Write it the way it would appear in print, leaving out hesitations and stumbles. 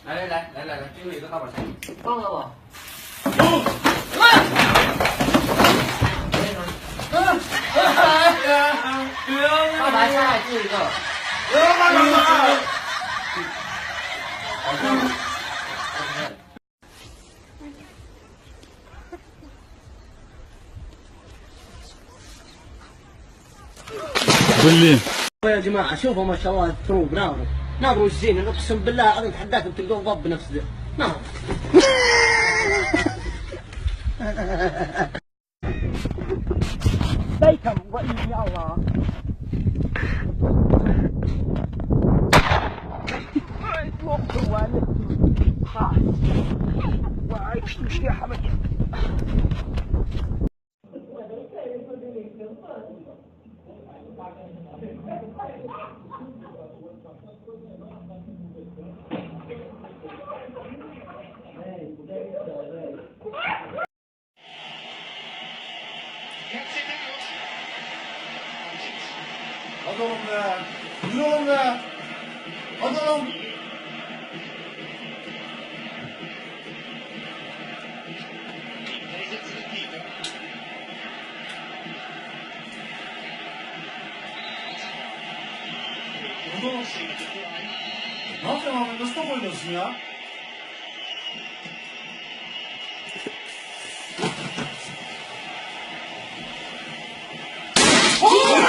来，最后一个大宝箱。放了吧。大白菜就一个。باللي يا جماعه شوفوا ما شاء الله الثروب ناظروا الزين انا اقسم بالله العظيم اتحداكم تلقون ضب بنفس ذا ناظر بيكم وإني الله يا حمد Hadi oğlum be. Yürü oğlum be. Hadi oğlum. Hadi oğlum. Ne yapıyorsun abi? Nasıl top oynuyorsun ya? Oh!